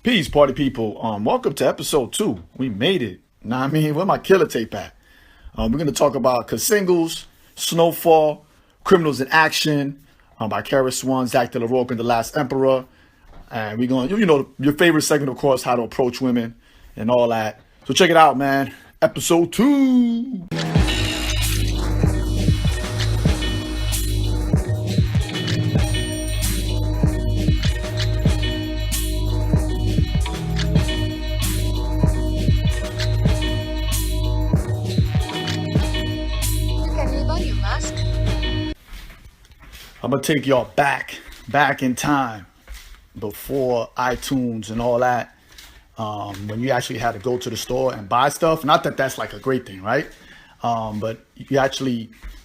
Peace, party people. Welcome to episode 2. We made it. Know what I mean? Where my killer tape at? We're gonna talk about Singles, Snowfall, Criminals in Action, by Karis One, Zach De La Roque, and The Last Emperor. And we're going, your favorite segment, of course, how to approach women and all that. So check it out, man. Episode 2. I'm gonna take y'all back in time before iTunes and all that, when you actually had to go to the store and buy stuff. Not that that's like a great thing, right? But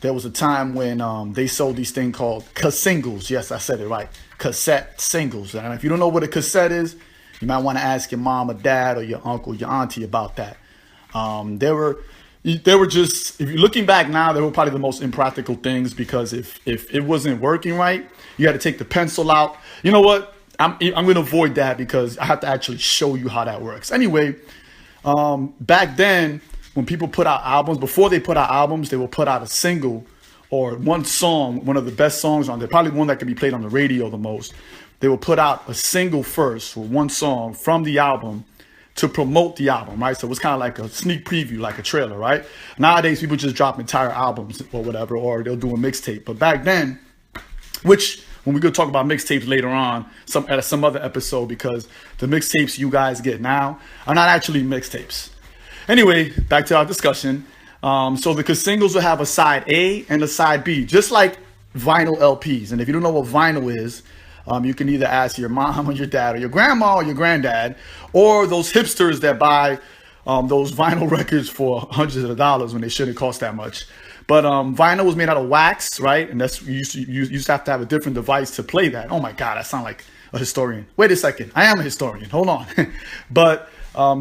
there was a time when they sold these things called singles. Yes, I said it right. Cassette singles. And if you don't know what a cassette is, you might want to ask your mom or dad or your uncle, your auntie about that. They were just, if you're looking back now, they were probably the most impractical things, because if it wasn't working right, you had to take the pencil out. You know what? I'm going to avoid that because I have to actually show you how that works. Anyway, back then, when people put out albums, before they put out albums, they will put out a single or one song, one of the best songs on there, probably one that can be played on the radio the most. They will put out a single first, or one song from the album, to promote the album, right? So it was kind of like a sneak preview, like a trailer, right? Nowadays, people just drop entire albums or whatever, or they'll do a mixtape. But back then, which when we're going to talk about mixtapes later on, at some other episode, because the mixtapes you guys get now are not actually mixtapes. Anyway, back to our discussion. So the singles will have a side A and a side B, just like vinyl LPs. And if you don't know what vinyl is, you can either ask your mom or your dad or your grandma or your granddad, or those hipsters that buy those vinyl records for hundreds of dollars when they shouldn't cost that much. But vinyl was made out of wax, right? And you used to have a different device to play that. Oh my God, I sound like a historian. Wait a second, I am a historian. Hold on. But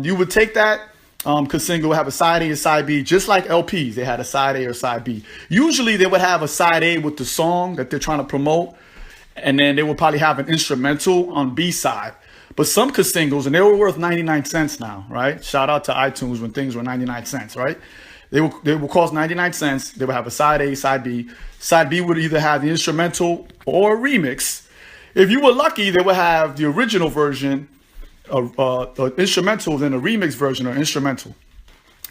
you would take that, because single would have a side A and side B, just like LPs. They had a side A or side B. Usually they would have a side A with the song that they're trying to promote, and then they will probably have an instrumental on B side. But some singles, and they were worth 99 cents now, right? Shout out to iTunes when things were 99 cents, right? They will cost 99 cents. They will have a side A, side B. Side B would either have the instrumental or a remix. If you were lucky, they would have the original version, instrumental, then a remix version or instrumental.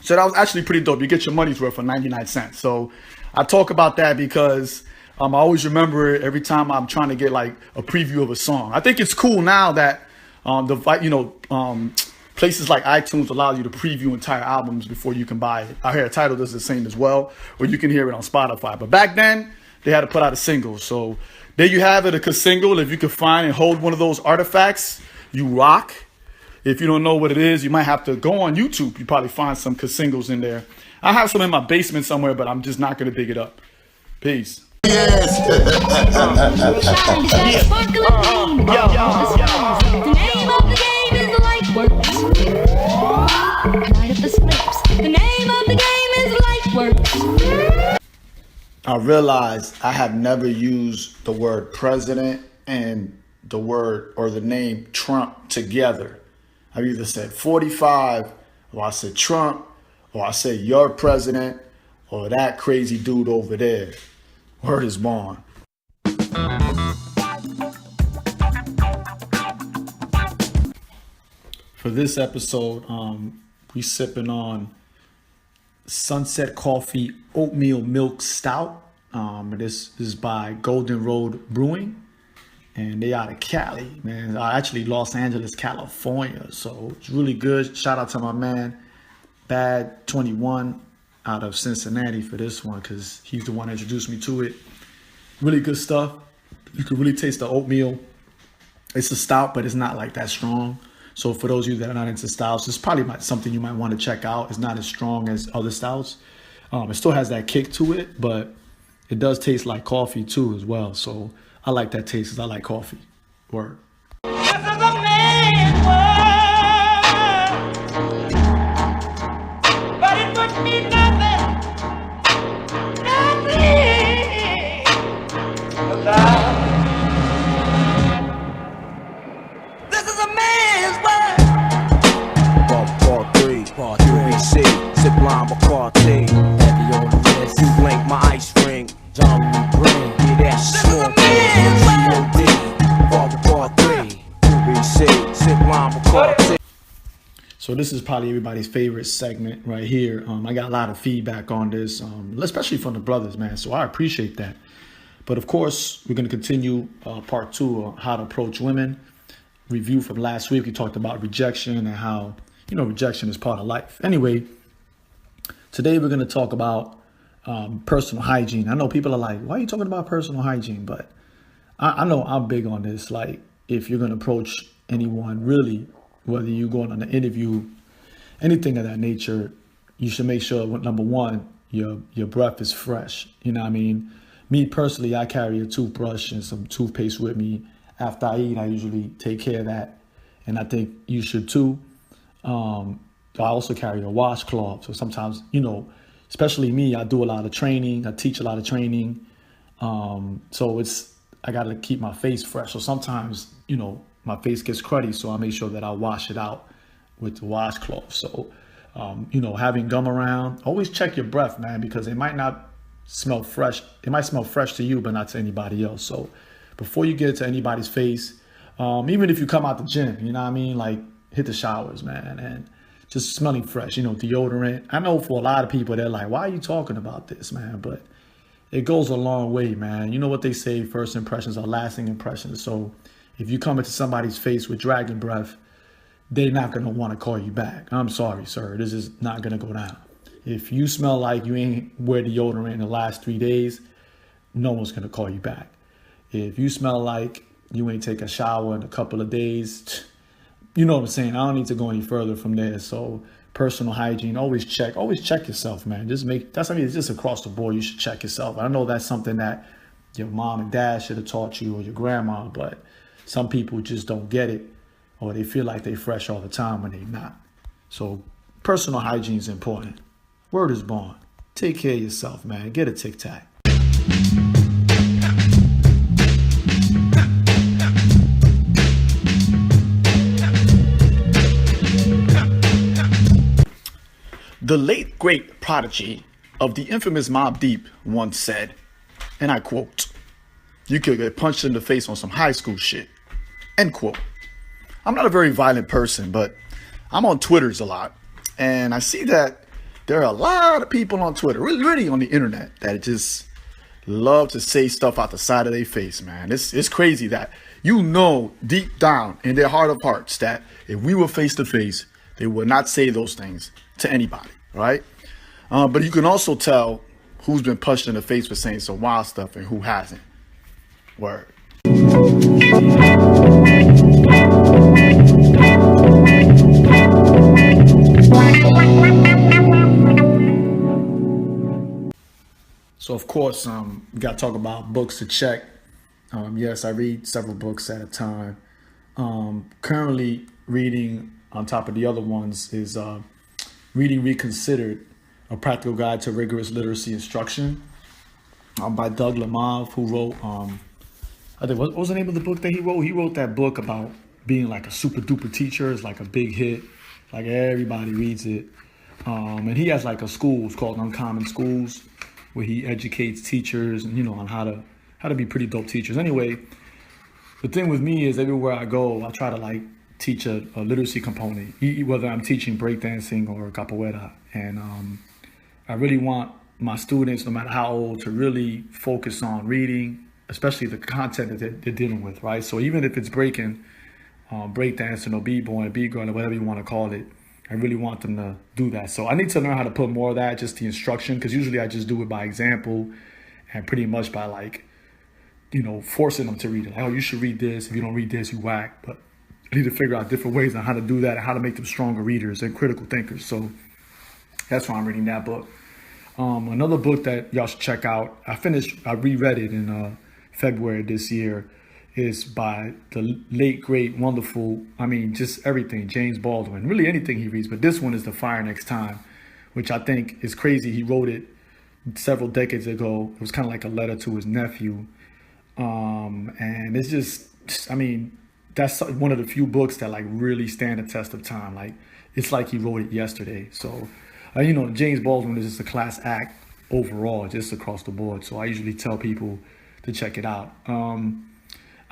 So that was actually pretty dope. You get your money's worth for 99 cents. So I talk about that because I always remember it every time I'm trying to get like a preview of a song. I think it's cool now that places like iTunes allow you to preview entire albums before you can buy it. I hear Tidal does the same as well, or you can hear it on Spotify. But back then, they had to put out a single. So there you have it, a single. If you can find and hold one of those artifacts, you rock. If you don't know what it is, you might have to go on YouTube. You probably find some singles in there. I have some in my basement somewhere, but I'm just not going to dig it up. Peace. Yes. The name of the game is light works. Night of the slips. The name of the game is light works. I realized I have never used the word president and the word or the name Trump together. I've either said 45, or I said Trump, or I said your president, or that crazy dude over there. Word is born. For this episode, we sipping on Sunset Coffee Oatmeal Milk Stout. This is by Golden Road Brewing, and they out of Cali, man. Actually, Los Angeles, California. So it's really good. Shout out to my man, Bad 21. Out of Cincinnati for this one, because he's the one that introduced me to it. Really good stuff. You can really taste the oatmeal. It's a stout, but it's not like that strong. So for those of you that are not into stouts, it's probably something you might want to check out. It's not as strong as other stouts. It still has that kick to it, but it does taste like coffee too as well. So I like that taste because I like coffee. Word. This is a man's world, but it would be nothing without. This is a man. Part 3, UBC, zip line McCarthy. Heavy on the list, you blink my ice ring. John Green, yeah, that's small thing. COD, Part 3, UBC, zip line McCarthy. So this is probably everybody's favorite segment right here. I got a lot of feedback on this, especially from the brothers, man. So I appreciate that. But of course, we're going to continue part 2 on how to approach women. Review from last week, we talked about rejection and how, rejection is part of life. Anyway, today we're going to talk about personal hygiene. I know people are like, why are you talking about personal hygiene? But I know I'm big on this. Like, if you're going to approach anyone, really, whether you're going on an interview, anything of that nature, you should make sure, number one, your breath is fresh. You know what I mean? Me personally, I carry a toothbrush and some toothpaste with me. After I eat, I usually take care of that. And I think you should too. I also carry a washcloth. So sometimes, especially me, I do a lot of training. I teach a lot of training. So I got to keep my face fresh. So sometimes, my face gets cruddy. So I make sure that I wash it out with the washcloth. So, having gum around, always check your breath, man, because it might not smell fresh. It might smell fresh to you, but not to anybody else. So before you get to anybody's face, even if you come out the gym, you know what I mean? Like, hit the showers, man, and just smelling fresh, deodorant. I know for a lot of people, they're like, why are you talking about this, man? But it goes a long way, man. You know what they say, first impressions are lasting impressions. So if you come into somebody's face with dragon breath, they're not going to want to call you back. I'm sorry, sir. This is not going to go down. If you smell like you ain't wear deodorant in the last 3 days, no one's going to call you back. If you smell like you ain't take a shower in a couple of days, you know what I'm saying? I don't need to go any further from there. So personal hygiene, always check yourself, man. It's just across the board. You should check yourself. I know that's something that your mom and dad should have taught you, or your grandma, but some people just don't get it, or they feel like they fresh all the time when they not. So personal hygiene is important. Word is born. Take care of yourself, man. Get a Tic Tac. The late great prodigy of the infamous Mobb Deep once said, and I quote, "You could get punched in the face on some high school shit." End quote. I'm not a very violent person, but I'm on Twitters a lot. And I see that there are a lot of people on Twitter, really on the internet, that just love to say stuff out the side of their face, man. It's crazy that deep down in their heart of hearts that if we were face to face, they would not say those things to anybody, right? But you can also tell who's been punched in the face for saying some wild stuff and who hasn't. Word. So of course, we got to talk about books to check. Yes, I read several books at a time. Currently reading, on top of the other ones, is Reading Reconsidered, A Practical Guide to Rigorous Literacy Instruction, by Doug Lamov, who wrote, I think, what was the name of the book that he wrote? He wrote that book about being like a super duper teacher. It's like a big hit. Like everybody reads it. And he has like a school, it's called Uncommon Schools, where he educates teachers and, on how to be pretty dope teachers. Anyway, the thing with me is everywhere I go, I try to like teach a literacy component, whether I'm teaching breakdancing or capoeira. And I really want my students, no matter how old, to really focus on reading, especially the content that they're dealing with, right? So even if it's breakdancing or b-boy, b-girl, or whatever you want to call it, I really want them to do that. So I need to learn how to put more of that, just the instruction, because usually I just do it by example and pretty much by like, forcing them to read it. Like, oh, you should read this. If you don't read this, you whack. But I need to figure out different ways on how to do that and how to make them stronger readers and critical thinkers. So that's why I'm reading that book. Another book that y'all should check out, I reread it in February this year, is by the late, great, wonderful, just everything, James Baldwin, really anything he reads. But this one is The Fire Next Time, which I think is crazy. He wrote it several decades ago. It was kind of like a letter to his nephew. And it's just, that's one of the few books that like really stand the test of time. Like it's like he wrote it yesterday. So, you know, James Baldwin is just a class act overall, just across the board. So I usually tell people to check it out.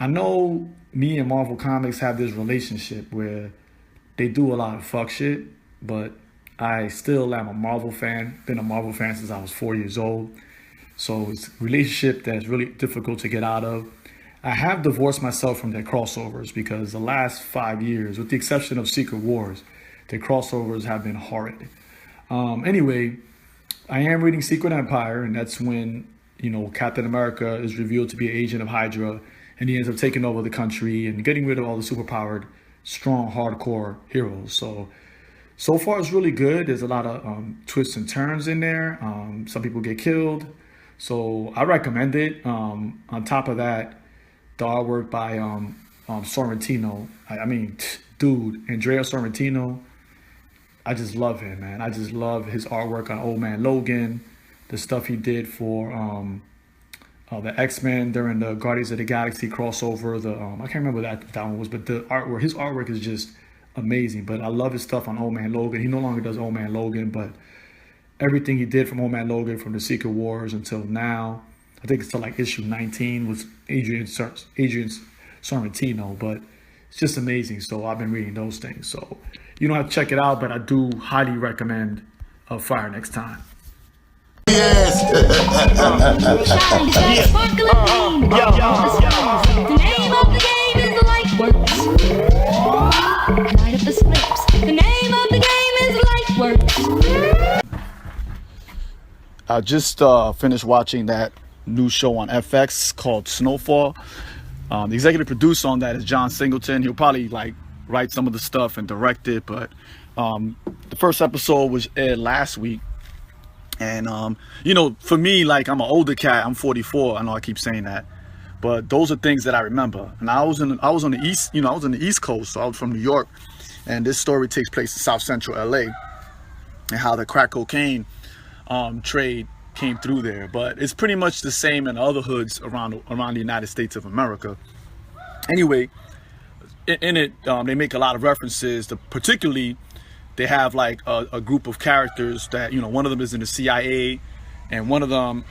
I know me and Marvel Comics have this relationship where they do a lot of fuck shit, but I still am a Marvel fan. Been a Marvel fan since I was 4 years old. So it's a relationship that's really difficult to get out of. I have divorced myself from their crossovers because the last 5 years, with the exception of Secret Wars, their crossovers have been horrid. Anyway, I am reading Secret Empire, and that's when, you know, Captain America is revealed to be an agent of Hydra, and he ends up taking over the country and getting rid of all the superpowered, strong, hardcore heroes. So far it's really good. There's a lot of twists and turns in there. Some people get killed. So I recommend it. On top of that, the artwork by Sorrentino. I mean, dude, Andrea Sorrentino. I just love him, man. I just love his artwork on Old Man Logan, the stuff he did for the X-Men during the Guardians of the Galaxy crossover. I can't remember that one was, but the artwork, his artwork is just amazing. But I love his stuff on Old Man Logan. He no longer does Old Man Logan, but everything he did from Old Man Logan, from the Secret Wars until now, I think it's till like issue 19, was Adrian Sorrentino, but it's just amazing. So I've been reading those things. So you don't have to check it out, but I do highly recommend Fire Next Time. Shine that sparkling beam. The name of the game is Lightworks. Light up the slips. The name of the game is Lightworks. I just finished watching that new show on FX called Snowfall. The executive producer on that is John Singleton. He'll probably like write some of the stuff and direct it, but the first episode was aired last week. And you know, for me, like, I'm an older cat. I'm 44. I know I keep saying that, but those are things that I remember. And I was on the east, you know, I was on the East Coast, so I was from New York, and this story takes place in South Central LA, and how the crack cocaine trade came through there. But it's pretty much the same in other hoods around the United States of America. Anyway, in it, they make a lot of references to, particularly, they have like a group of characters that, you know, one of them is in the CIA, and one of them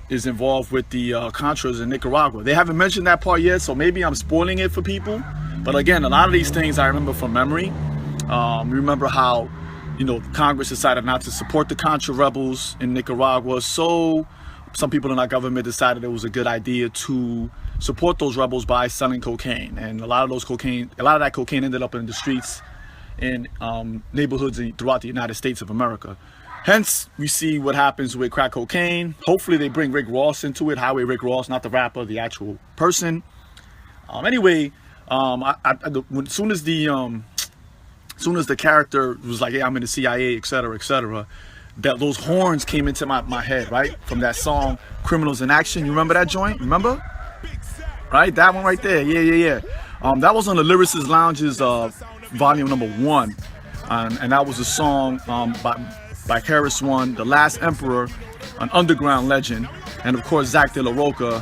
is involved with the Contras in Nicaragua. They haven't mentioned that part yet, so maybe I'm spoiling it for people. But again, a lot of these things I remember from memory. Remember how, you know, Congress decided not to support the Contra rebels in Nicaragua, so some people in our government decided it was a good idea to support those rebels by selling cocaine. And a lot of that cocaine ended up in the streets in neighborhoods throughout the United States of America. Hence, we see what happens with crack cocaine. Hopefully they bring Rick Ross into it, Highway Rick Ross, not the rapper, the actual person. Anyway, as soon as the character was like, "Hey, I'm in the CIA," etc., that those horns came into my head, right? From that song, "Criminals in Action." You remember that joint? Remember? Right? That one right there. Yeah. That was on the Lyricist Lounge's volume number 1. And that was a song by Harris One, The Last Emperor, an underground legend. And of course, Zach De La Roca.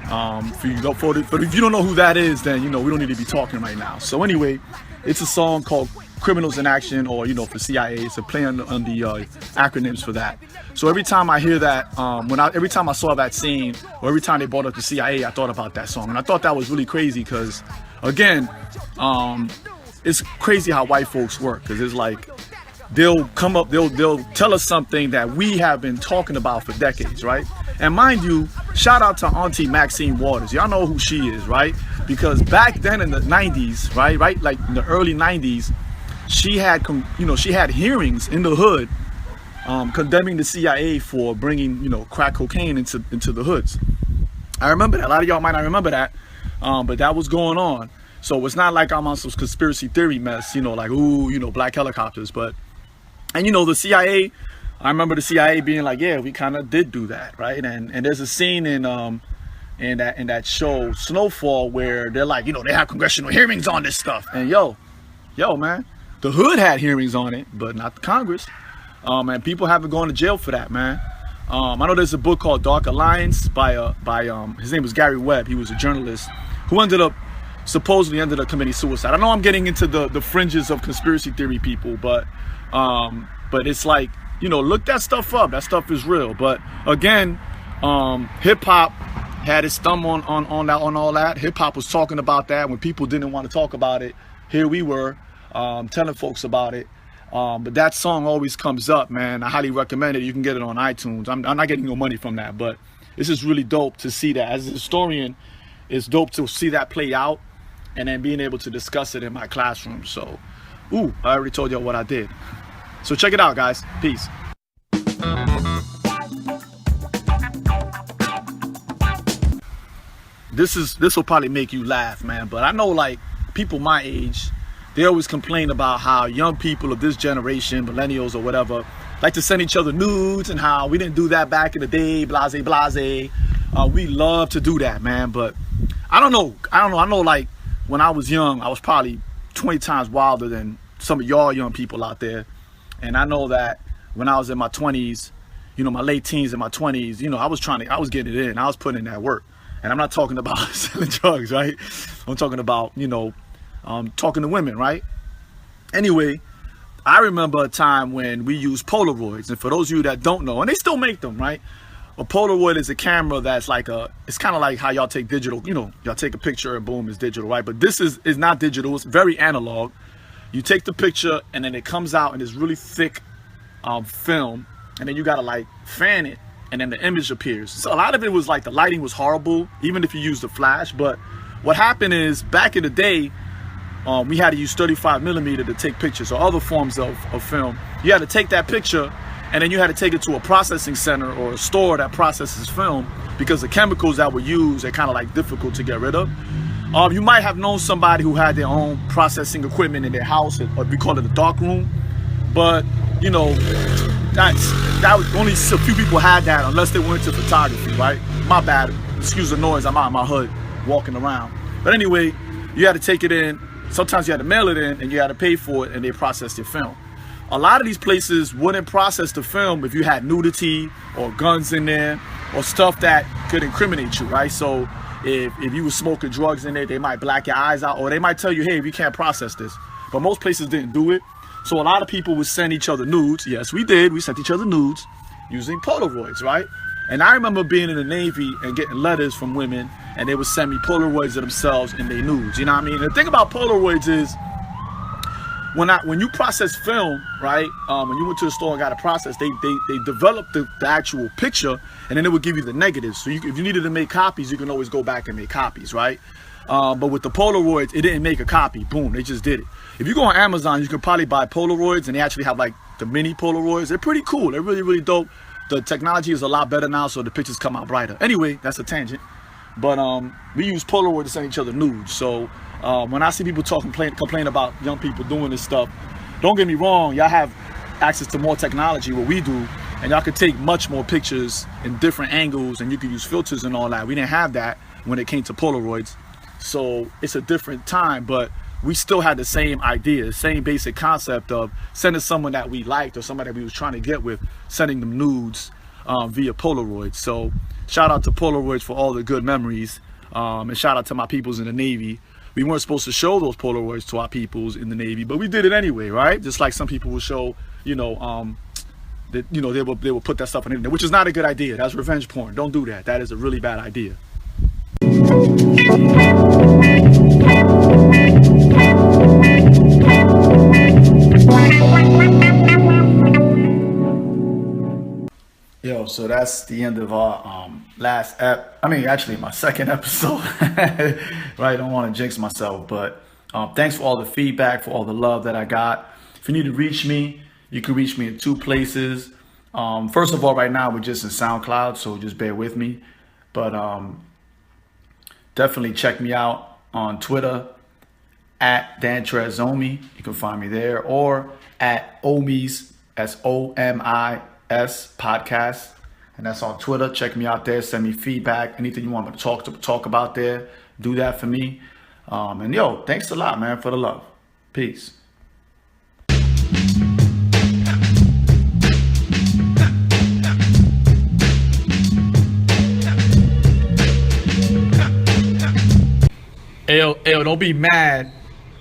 But if you don't know who that is, then, you know, we don't need to be talking right now. So anyway, it's a song called Criminals in Action, or, you know, for CIA. It's a play on the acronyms for that. So every time I hear that, every time I saw that scene, or every time they brought up the CIA, I thought about that song. And I thought that was really crazy because, again, it's crazy how white folks work, because it's like they'll tell us something that we have been talking about for decades, right? And mind you, shout out to Auntie Maxine Waters. Y'all know who she is, right? Because back then in the 90s, right, like in the early 90s, she had hearings in the hood, condemning the CIA for bringing, you know, crack cocaine into the hoods. I remember that. A lot of y'all might not remember that, but that was going on. So it's not like I'm on some conspiracy theory mess, you know, like, ooh, you know, black helicopters. And you know, the CIA, I remember the CIA being like, yeah, we kind of did do that, right? And there's a scene in that show Snowfall where they're like, you know, they have congressional hearings on this stuff. And yo, man, the hood had hearings on it, but not the Congress. And people haven't gone to jail for that, man. I know there's a book called Dark Alliance by his name was Gary Webb. He was a journalist who ended up supposedly ended up committing suicide. I know I'm getting into the fringes of conspiracy theory people, but it's like, you know, look that stuff up. That stuff is real. But again, hip hop had its thumb on all that. Hip hop was talking about that when people didn't want to talk about it. Here we were telling folks about it. But that song always comes up, man. I highly recommend it. You can get it on iTunes. I'm not getting no money from that, but this is really dope to see that. As a historian, it's dope to see that play out and then being able to discuss it in my classroom. So, I already told y'all what I did. So check it out, guys. Peace. This will probably make you laugh, man. But I know, like, people my age, they always complain about how young people of this generation, millennials or whatever, like to send each other nudes and how we didn't do that back in the day, blase, blase. We love to do that, man. But I don't know. I know, like, when I was young, I was probably 20 times wilder than some of y'all young people out there. And I know that when I was in my 20s, you know, my late teens and my 20s, you know, I was getting it in. I was putting in that work. And I'm not talking about selling drugs, right? I'm talking about, you know, talking to women, right? Anyway, I remember a time when we used Polaroids. And for those of you that don't know, and they still make them, right? A Polaroid is a camera that's like it's kind of like how y'all take digital, you know, y'all take a picture and boom, it's digital, right? But this is not digital. It's very analog. You take the picture and then it comes out in this really thick film. And then you got to like fan it. And then the image appears. So a lot of it was like the lighting was horrible, even if you used the flash. But what happened is back in the day, we had to use 35mm to take pictures or other forms of film. You had to take that picture and then you had to take it to a processing center or a store that processes film because the chemicals that were used are kind of like difficult to get rid of. You might have known somebody who had their own processing equipment in their house, or we call it a dark room. But, you know, that was only a few people had that unless they went into photography, right? My bad. Excuse the noise. I'm out in my hood walking around. But anyway, you had to take it in. Sometimes you had to mail it in and you had to pay for it and they processed your film. A lot of these places wouldn't process the film if you had nudity or guns in there or stuff that could incriminate you, right? So if you were smoking drugs in there, they might black your eyes out or they might tell you, hey, we can't process this. But most places didn't do it. So a lot of people would send each other nudes. Yes, we did. We sent each other nudes using Polaroids, right? And I remember being in the Navy and getting letters from women and they would send me Polaroids of themselves in their nudes. You know what I mean? The thing about Polaroids is when you process film, right? When you went to the store and got it processed, they developed the actual picture and then it would give you the negatives. So if you needed to make copies, you can always go back and make copies, right? But with the Polaroids, it didn't make a copy. Boom, they just did it. If you go on Amazon, you can probably buy Polaroids, and they actually have like the mini Polaroids. They're pretty cool. They're really, really dope. The technology is a lot better now, so the pictures come out brighter. Anyway, that's a tangent. But we use Polaroid to send each other nudes. So when I see people complain about young people doing this stuff, don't get me wrong. Y'all have access to more technology, what we do, and y'all could take much more pictures in different angles, and you could use filters and all that. We didn't have that when it came to Polaroids. So it's a different time, but we still had the same idea, the same basic concept of sending someone that we liked or somebody that we was trying to get with, sending them nudes via Polaroids. So shout out to Polaroids for all the good memories, and shout out to my peoples in the Navy. We weren't supposed to show those Polaroids to our peoples in the Navy, but we did it anyway, right? Just like some people will show, you know, that, you know, they will put that stuff on the internet, which is not a good idea. That's revenge porn. Don't do that. That is a really bad idea. Yo, so that's the end of our actually my second episode. Right, I don't want to jinx myself, but thanks for all the feedback, for all the love that I got. If you need to reach me, you can reach me in 2 places. First of all, right now we're just in SoundCloud, so just bear with me. But definitely check me out on Twitter at DanTrezOmi. You can find me there, or at Omis, SOMIS podcast, and that's on Twitter. Check me out there. Send me feedback. Anything you want me to talk about there, do that for me. And yo, thanks a lot, man, for the love. Peace. Ayo, don't be mad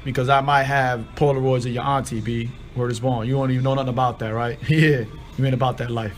because I might have Polaroids of your auntie, B. Word is born. You don't even know nothing about that, right? Yeah, you ain't about that life.